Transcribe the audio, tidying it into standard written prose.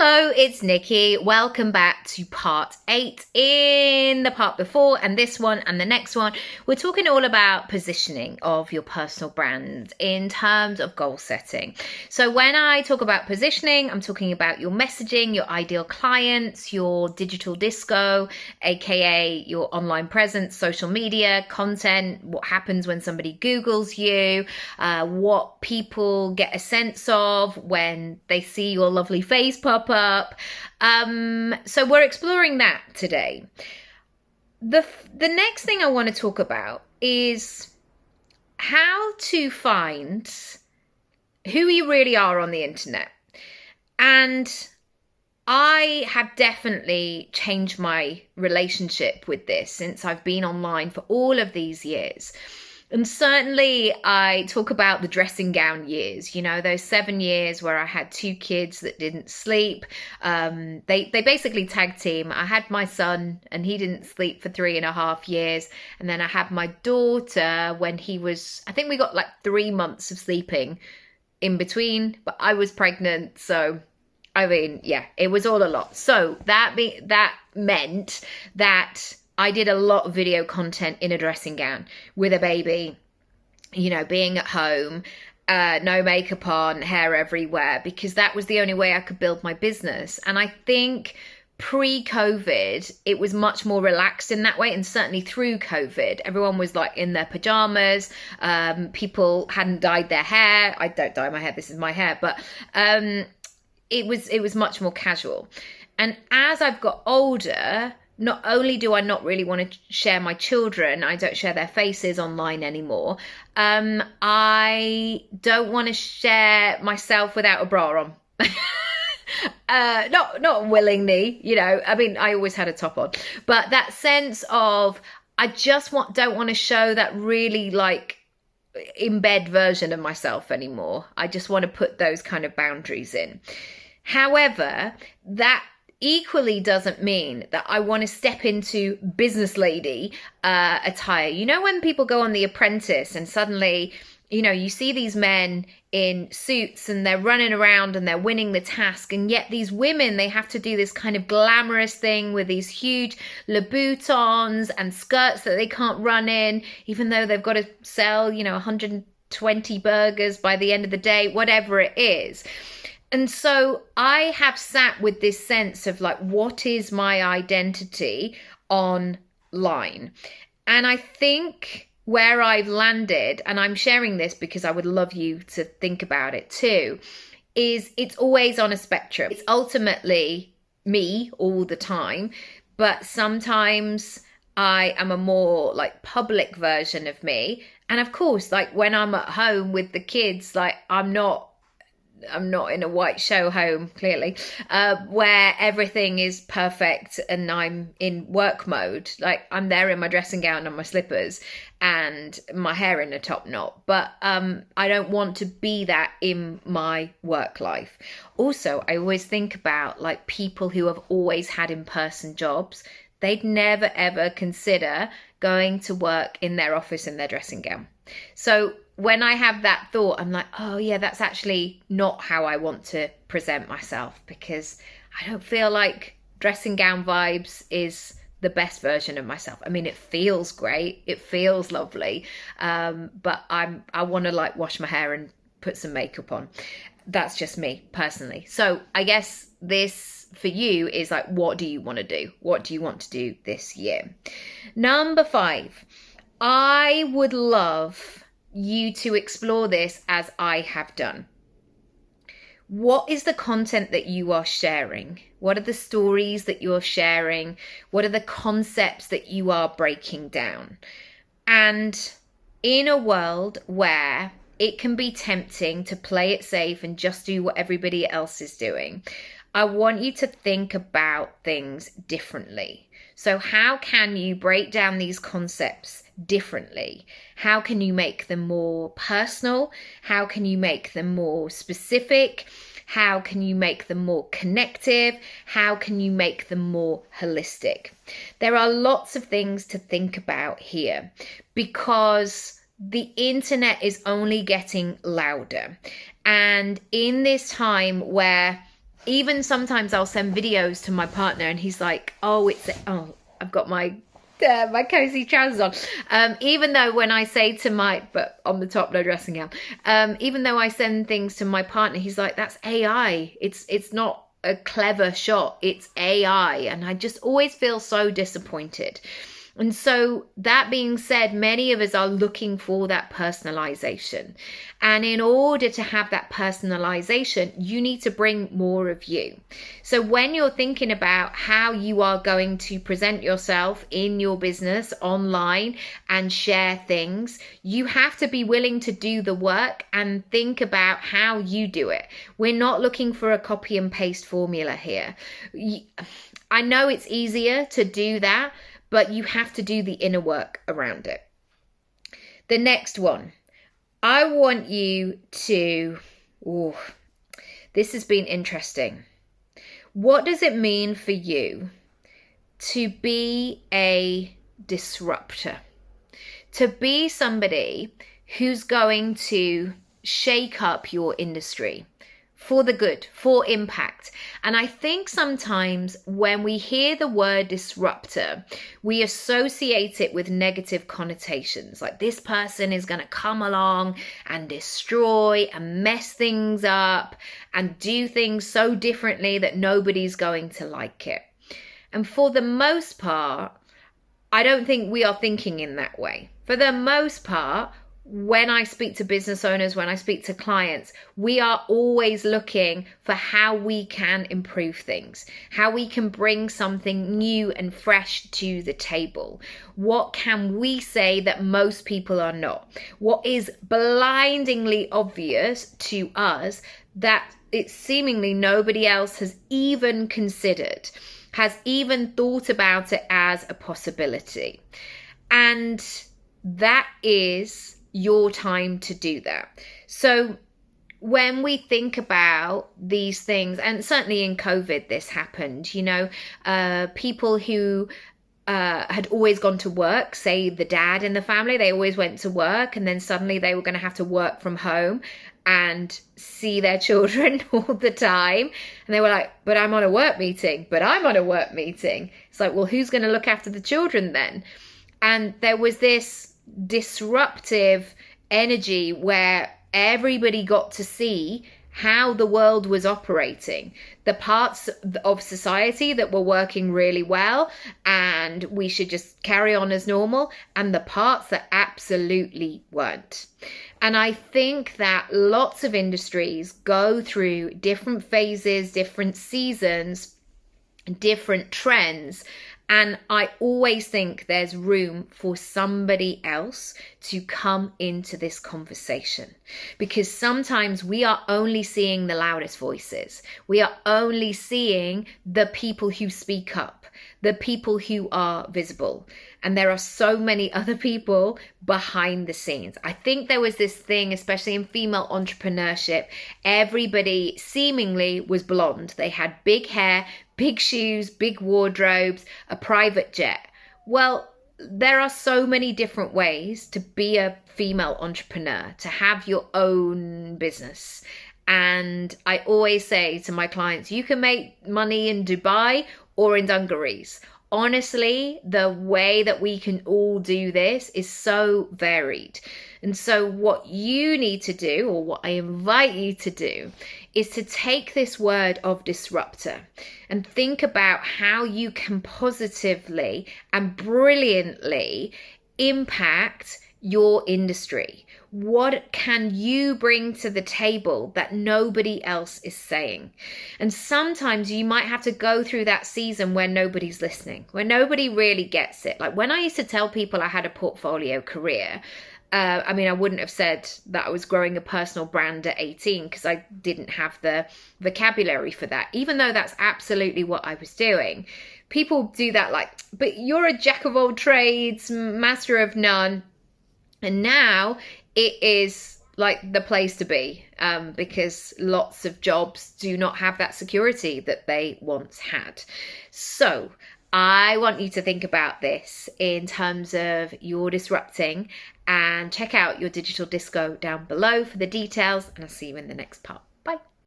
Hello, it's Nikki. Welcome back to part 8. In the part before and this one and the next one, we're talking all about positioning of your personal brand in terms of goal setting. So when I talk about positioning, I'm talking about your messaging, your ideal clients, your digital disco, aka your online presence, social media, content, what happens when somebody Googles you, what people get a sense of when they see your lovely face pop up. So we're exploring that today. The next thing I want to talk about is how to find who you really are on the internet. And I have definitely changed my relationship with this since I've been online for all of these years. And certainly I talk about the dressing gown years, you know, those 7 years where I had 2 kids that didn't sleep. They basically tag team. I had my son and he didn't sleep for 3.5 years. And then I had my daughter when he was, I think we got like 3 months of sleeping in between, but I was pregnant. So, I mean, yeah, it was all a lot. So that meant that I did a lot of video content in a dressing gown with a baby, you know, being at home, no makeup on, hair everywhere, because that was the only way I could build my business. And I think pre-COVID, it was much more relaxed in that way. And certainly through COVID, everyone was like in their pajamas. People hadn't dyed their hair. I don't dye my hair. This is my hair. But it was much more casual. And as I've got older, not only do I not really want to share my children, I don't share their faces online anymore. I don't want to share myself without a bra on. Not willingly, you know. I mean, I always had a top on, but that sense of I just don't want to show that really like in bed version of myself anymore. I just want to put those kind of boundaries in. However, that equally doesn't mean that I want to step into business lady attire. You know, when people go on The Apprentice and suddenly, you know, you see these men in suits and they're running around and they're winning the task. And yet these women, they have to do this kind of glamorous thing with these huge Louboutins and skirts that they can't run in, even though they've got to sell, you know, 120 burgers by the end of the day, whatever it is. And so I have sat with this sense of like, what is my identity online? And I think where I've landed, and I'm sharing this because I would love you to think about it too, is it's always on a spectrum. It's ultimately me all the time, but sometimes I am a more like public version of me. And of course, like when I'm at home with the kids, like I'm not in a white show home, clearly, where everything is perfect and I'm in work mode. Like I'm there in my dressing gown and my slippers and my hair in a top knot. But I don't want to be that in my work life. Also, I always think about like people who have always had in-person jobs. They'd never, ever consider going to work in their office in their dressing gown. So when I have that thought, I'm like, oh yeah, that's actually not how I want to present myself, because I don't feel like dressing gown vibes is the best version of myself. I mean, it feels great. It feels lovely. But I want to like wash my hair and put some makeup on. That's just me personally. So I guess this for you is like, what do you want to do? What do you want to do this year? Number 5, I would love you to explore this as I have done. What is the content that you are sharing? What are the stories that you're sharing? What are the concepts that you are breaking down? And in a world where it can be tempting to play it safe and just do what everybody else is doing, I want you to think about things differently. So how can you break down these concepts differently? How can you make them more personal? How can you make them more specific? How can you make them more connective? How can you make them more holistic? There are lots of things to think about here because the internet is only getting louder. And in this time where even sometimes I'll send videos to my partner and he's like, I've got my cozy trousers on. Even though when I say to but on the top, no dressing gown. Even though I send things to my partner, he's like, that's AI. It's not a clever shot. It's AI. And I just always feel so disappointed. And so that being said, many of us are looking for that personalization. And in order to have that personalization, you need to bring more of you. So when you're thinking about how you are going to present yourself in your business online and share things, you have to be willing to do the work and think about how you do it. We're not looking for a copy and paste formula here. I know it's easier to do that, but you have to do the inner work around it. The next one, I want you to, this has been interesting. What does it mean for you to be a disruptor? To be somebody who's going to shake up your industry for the good, for impact. And I think sometimes when we hear the word disruptor, we associate it with negative connotations. Like this person is going to come along and destroy and mess things up and do things so differently that nobody's going to like it. And for the most part, I don't think we are thinking in that way. For the most part, when I speak to business owners, when I speak to clients, we are always looking for how we can improve things, how we can bring something new and fresh to the table. What can we say that most people are not? What is blindingly obvious to us that it's seemingly nobody else has even considered, has even thought about it as a possibility. And that is your time to do that. So when we think about these things, and certainly in COVID this happened, people who had always gone to work, say the dad in the family, they always went to work, and then suddenly they were going to have to work from home and see their children all the time. And they were like, but I'm on a work meeting. It's like, well, who's going to look after the children then? And there was this disruptive energy where everybody got to see how the world was operating, the parts of society that were working really well and we should just carry on as normal, and the parts that absolutely weren't. And I think that lots of industries go through different phases, different seasons, different trends. And I always think there's room for somebody else to come into this conversation, because sometimes we are only seeing the loudest voices. We are only seeing the people who speak up, the people who are visible. And there are so many other people behind the scenes. I think there was this thing, especially in female entrepreneurship, everybody seemingly was blonde. They had big hair, big shoes, big wardrobes, a private jet. Well, there are so many different ways to be a female entrepreneur, to have your own business. And I always say to my clients, you can make money in Dubai or in dungarees. Honestly, the way that we can all do this is so varied. And so what you need to do, or what I invite you to do, is to take this word of disruptor and think about how you can positively and brilliantly impact your industry. What can you bring to the table that nobody else is saying? And sometimes you might have to go through that season where nobody's listening, where nobody really gets it. Like when I used to tell people I had a portfolio career, I wouldn't have said that I was growing a personal brand at 18 because I didn't have the vocabulary for that, even though that's absolutely what I was doing. People do that like, but you're a jack of all trades, master of none. And now it is like the place to be, because lots of jobs do not have that security that they once had. So I want you to think about this in terms of your disrupting, and check out your digital disco down below for the details, and I'll see you in the next part.